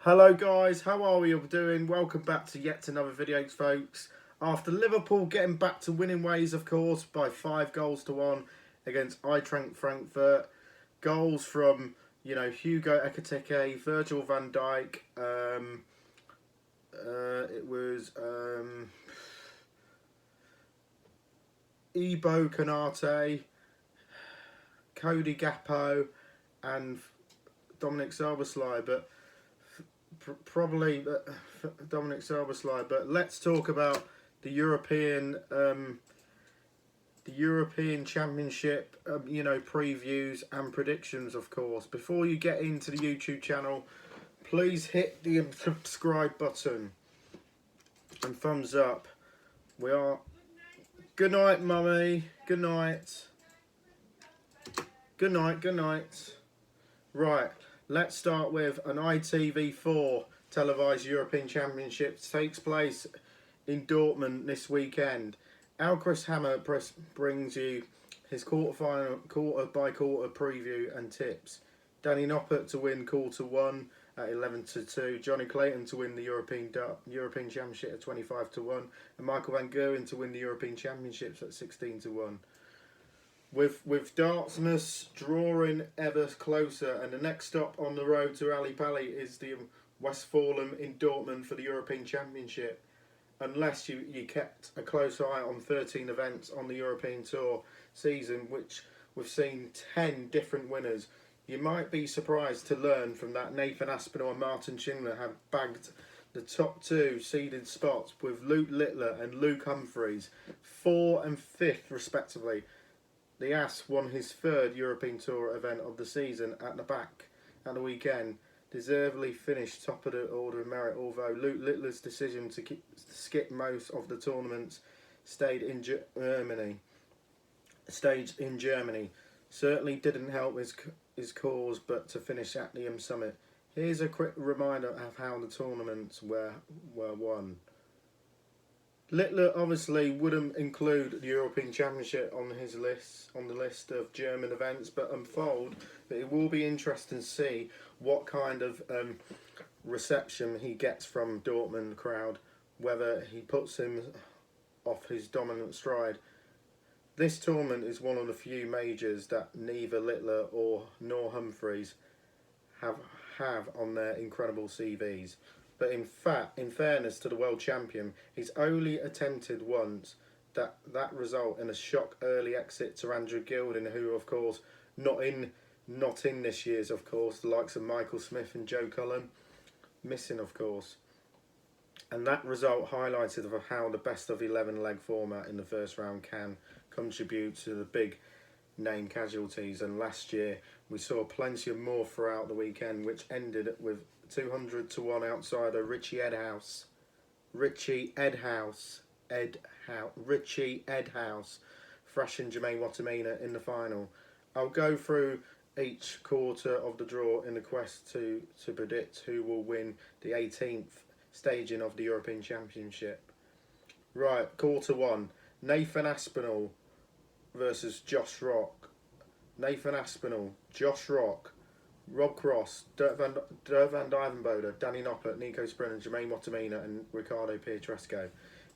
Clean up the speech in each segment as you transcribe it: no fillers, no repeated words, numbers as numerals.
Hello guys, how are we all doing? Welcome back to yet another video, folks. After Liverpool getting back to winning ways, of course, by 5-1 against Eintracht Frankfurt. Goals from, Hugo Ekitike, Virgil van Dijk, it was Ebo Konate, Cody Gakpo and Dominic Szoboszlai, but probably Dominic Szoboszlai. But let's talk about the European Championship, previews and predictions, of course. Before you get into the YouTube channel, please hit the subscribe button and thumbs up. We are. Good night, mummy. Good night. Good night. Good night. Right. Let's start with an ITV4 televised European Championship. Takes place in Dortmund this weekend. Chris Hammer brings you his quarter by quarter preview and tips. Danny Noppert to win quarter 1 at 11-2. Johnny Clayton to win the European Championship at 25-1. And Michael van Gerwen to win the European Championships at 16-1. With Dartmouth drawing ever closer, and the next stop on the road to Ali Pali is the Westfalen in Dortmund for the European Championship. Unless you kept a close eye on 13 events on the European Tour season, which we've seen 10 different winners, you might be surprised to learn from that Nathan Aspinall and Martin Schindler have bagged the top 2 seeded spots with Luke Littler and Luke Humphries, 4th and 5th respectively. The Ass won his 3rd European Tour event of the season at the weekend. Deservedly finished top of the order of merit, although Luke Littler's decision to skip most of the tournaments staged in Germany certainly didn't help his cause, but to finish at the summit. Here's a quick reminder of how the tournaments were won. Littler obviously wouldn't include the European Championship on the list of German events, but it will be interesting to see what kind of reception he gets from Dortmund crowd, whether he puts him off his dominant stride. This tournament is one of the few majors that neither Littler nor Humphries have on their incredible CVs. But in fairness to the world champion, he's only attempted once. That result in a shock early exit to Andrew Gilding, who of course not in this year's, of course, the likes of Michael Smith and Joe Cullen, missing of course. And that result highlighted of how the best of 11 leg format in the first round can contribute to the big name casualties. And last year we saw plenty of more throughout the weekend, which ended with 200-1 outsider Ritchie Edhouse, thrashing Jermaine Wattimena in the final. I'll go through each quarter of the draw in the quest to predict who will win the 18th staging of the European Championship. Right, quarter 1, Nathan Aspinall versus Josh Rock. Nathan Aspinall, Josh Rock, Rob Cross, Dirk van Dijvenbode, Danny Noppert, Nico Sprinter, Jermaine Wattimena and Riccardo Pietrasco.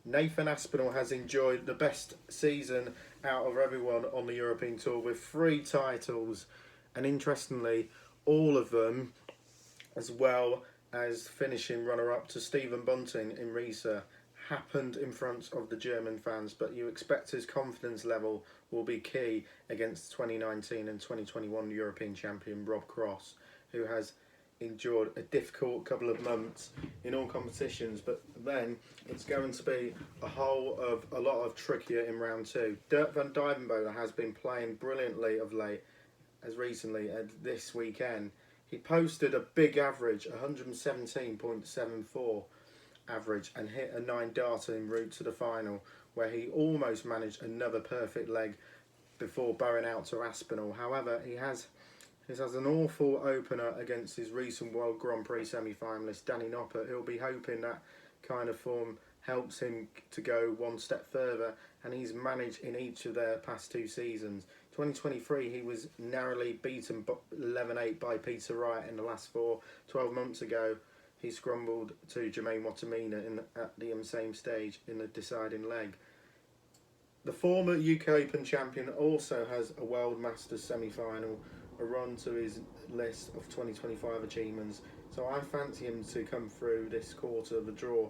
Nathan Aspinall has enjoyed the best season out of everyone on the European Tour with 3 titles, and interestingly all of them, as well as finishing runner-up to Stephen Bunting in Riesa, happened in front of the German fans. But you expect his confidence level will be key against 2019 and 2021 European champion Rob Cross, who has endured a difficult couple of months in all competitions. But then it's going to be a lot of trickier in round 2. Dirk van Dijvenbode has been playing brilliantly of late, as recently as this weekend. He posted a big average, 117.74 average, and hit a 9-darter en route to the final, where he almost managed another perfect leg before bowing out to Aspinall. However, he has an awful opener against his recent World Grand Prix semi-finalist Danny Noppert. He'll be hoping that kind of form helps him to go one step further, and he's managed in each of their past 2 seasons. 2023 he was narrowly beaten 11-8 by Peter Wright in the last 4. 12 months ago he scrambled to Jermaine Wattimena at the same stage in the deciding leg. The former UK Open champion also has a World Masters semi-final, a run to his list of 2025 achievements, so I fancy him to come through this quarter of a draw.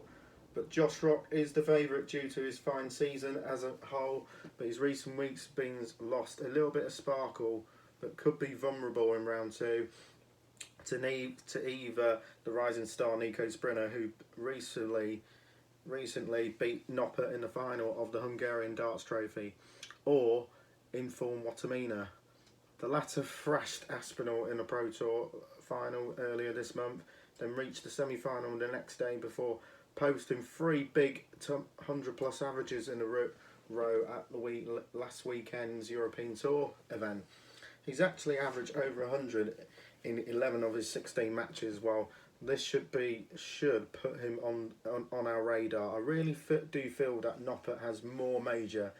But Josh Rock is the favourite due to his fine season as a whole, but his recent weeks been lost a little bit of sparkle, but could be vulnerable in round two to either the rising star Nico Sprinter, who recently beat Noppert in the final of the Hungarian Darts Trophy, or in-form Wattimena. The latter thrashed Aspinall in the Pro Tour final earlier this month, then reached the semi-final the next day before posting 3 big 100-plus averages in a row at the last weekend's European Tour event. He's actually averaged over 100 in 11 of his 16 matches, while this should put him on our radar. I really do feel that Noppert has more major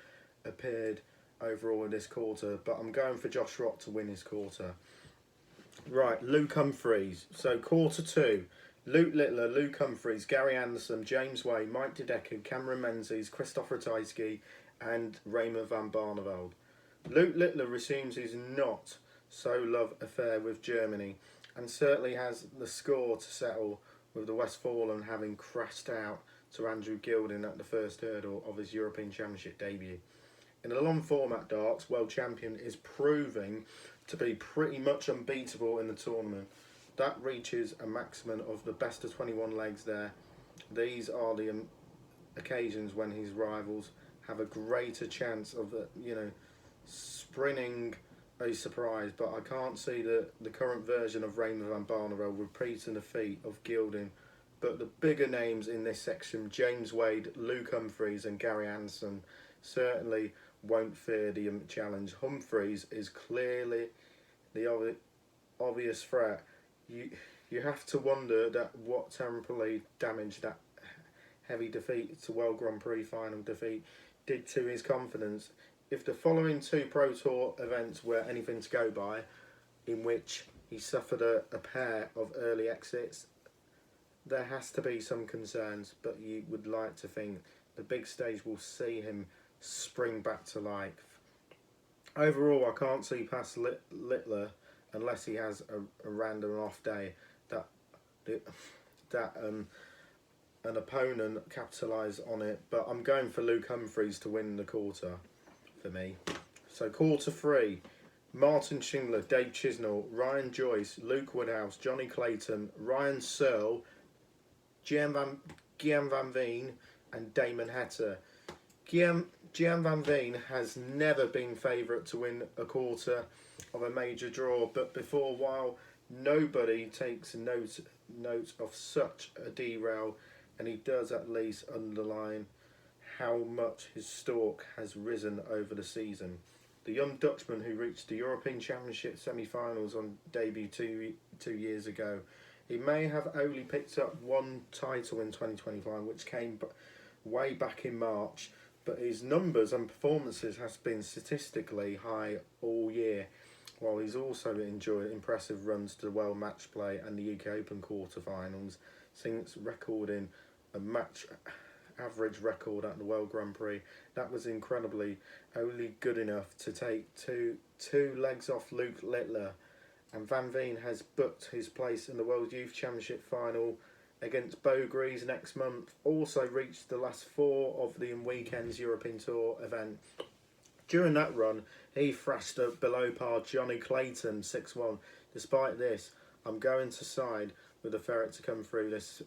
appeared overall in this quarter, but I'm going for Josh Rock to win his quarter. Right, Luke Humphries. So quarter two, Luke Littler, Luke Humphries, Gary Anderson, James Way, Mike De Decker, Cameron Menzies, Christoph Ratajski and Raymond van Barneveld. Luke Littler resumes his not so love affair with Germany and certainly has the score to settle, with the Westfalen having crashed out to Andrew Gilding at the first hurdle of his European Championship debut. In the long format darts, world champion is proving to be pretty much unbeatable in the tournament. That reaches a maximum of the best of 21 legs there. These are the occasions when his rivals have a greater chance of sprinting a surprise, but I can't see the current version of Raymond van Barneveld repeating the feat of Gilding. But the bigger names in this section, James Wade, Luke Humphries and Gary Anderson, certainly won't fear the challenge. Humphries is clearly the obvious threat. You have to wonder that what temporarily damaged that heavy defeat to World Grand Prix final defeat did to his confidence. If the following 2 Pro Tour events were anything to go by, in which he suffered a pair of early exits, there has to be some concerns, but you would like to think the big stage will see him spring back to life. Overall, I can't see past Littler unless he has a random off day that an opponent capitalise on it, but I'm going for Luke Humphries to win the quarter for me. So quarter 3, Martin Schindler, Dave Chisnall, Ryan Joyce, Luke Woodhouse, Johnny Clayton, Ryan Searle, Gian Van Veen and Damon Hatter. Gian Van Veen has never been favourite to win a quarter of a major draw, but before a while nobody takes note of such a derail, and he does at least underline how much his stalk has risen over the season. The young Dutchman who reached the European Championship semi-finals on debut two years ago. He may have only picked up 1 title in 2025, which came way back in March, but his numbers and performances has been statistically high all year, while he's also enjoyed impressive runs to the World Match Play and the UK Open quarterfinals, since recording a match average record at the World Grand Prix. That was incredibly only good enough to take two legs off Luke Littler, and Van Veen has booked his place in the World Youth Championship final against Beau Gries next month. Also reached the last 4 of the weekend's European Tour event. During that run, he thrashed a below par Johnny Clayton 6-1. Despite this, I'm going to side with the ferret to come through this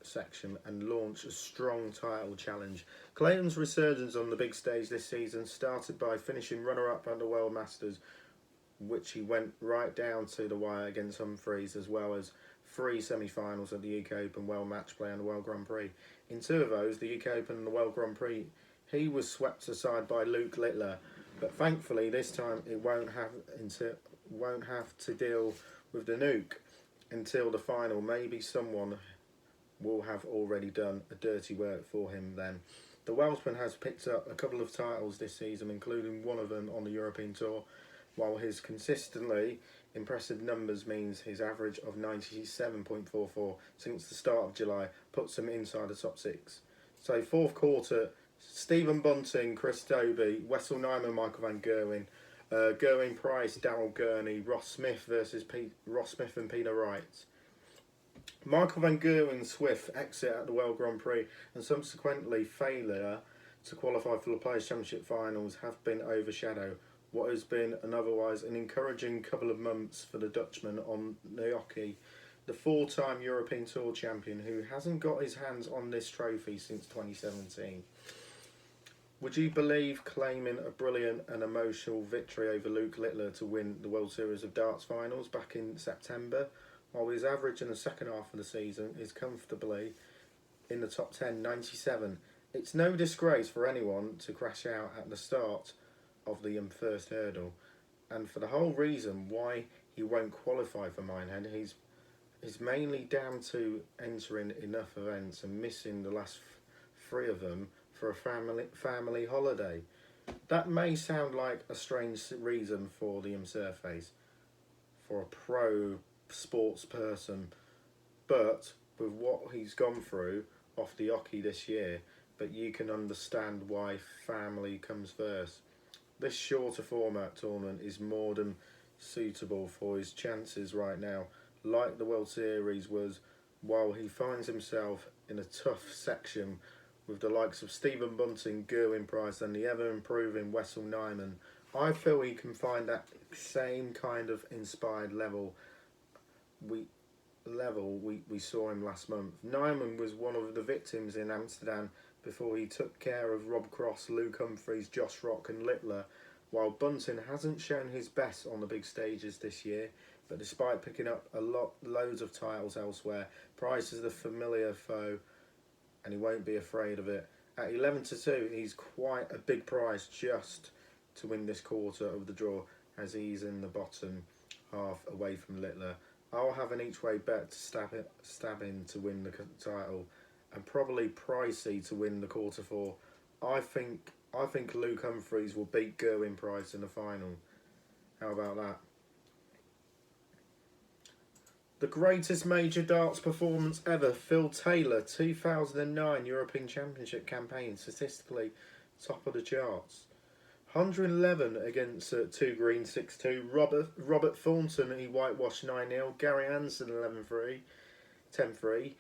section and launch a strong title challenge. Clayton's resurgence on the big stage this season started by finishing runner-up at the World Masters, which he went right down to the wire against Humphries, as well as 3 semi-finals at the UK Open, World Match Play and the World Grand Prix. In 2 of those, the UK Open and the World Grand Prix, he was swept aside by Luke Littler, but thankfully this time it won't have to deal with the nuke until the final. Maybe someone will have already done a dirty work for him then. The Welshman has picked up a couple of titles this season, including one of them on the European Tour, while his consistently impressive numbers means his average of 97.44 since the start of July puts him inside the top 6. So fourth quarter, Stephen Bunting, Chris Dobie, Wessel Nyman, Michael van Gerwen, Gerwin Price, Darryl Gurney, Ross Smith versus Ross Smith and Peter Wright. Michael van Gerwen's swift exit at the World Grand Prix and subsequently failure to qualify for the Players' Championship finals have been overshadowed what has been an otherwise an encouraging couple of months for the Dutchman on Naoki, the four-time European Tour champion who hasn't got his hands on this trophy since 2017. Would you believe claiming a brilliant and emotional victory over Luke Littler to win the World Series of Darts finals back in September, while his average in the second half of the season is comfortably in the top 10, 97. It's no disgrace for anyone to crash out at the start of the first hurdle, and for the whole reason why he won't qualify for Minehead, he's mainly down to entering enough events and missing the last three of them for a family holiday. That may sound like a strange reason for the surface for a pro sports person, but with what he's gone through off the hockey this year, but you can understand why family comes first. This shorter format tournament is more than suitable for his chances right now, like the World Series was, while he finds himself in a tough section with the likes of Stephen Bunting, Gerwin Price and the ever-improving Wessel Nyman. I feel he can find that same kind of inspired level we saw him last month. Nyman was one of the victims in Amsterdam before he took care of Rob Cross, Luke Humphries, Josh Rock and Littler, while Bunting hasn't shown his best on the big stages this year, but despite picking up loads of titles elsewhere, Price is the familiar foe and he won't be afraid of it. At 11-2, he's quite a big price just to win this quarter of the draw, as he's in the bottom half away from Littler. I'll have an each way bet to stab in to win the title, and probably Pricey to win the quarter four. I think Luke Humphries will beat Gerwin Price in the final. How about that? The greatest major darts performance ever, Phil Taylor, 2009 European Championship campaign, statistically top of the charts. 111 against 2 green, 6-2. Robert Thornton, he whitewashed 9-0. Gary Hansen, 11-3, 10-3.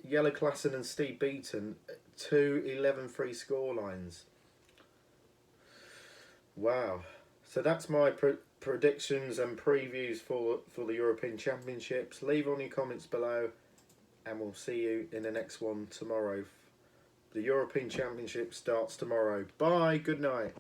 Jelle Klassen and Steve Beaton, 2 11-3 scorelines. Wow. So that's my predictions and previews for the European Championships. Leave on your comments below and we'll see you in the next one tomorrow. The European Championship starts tomorrow. Bye, good night.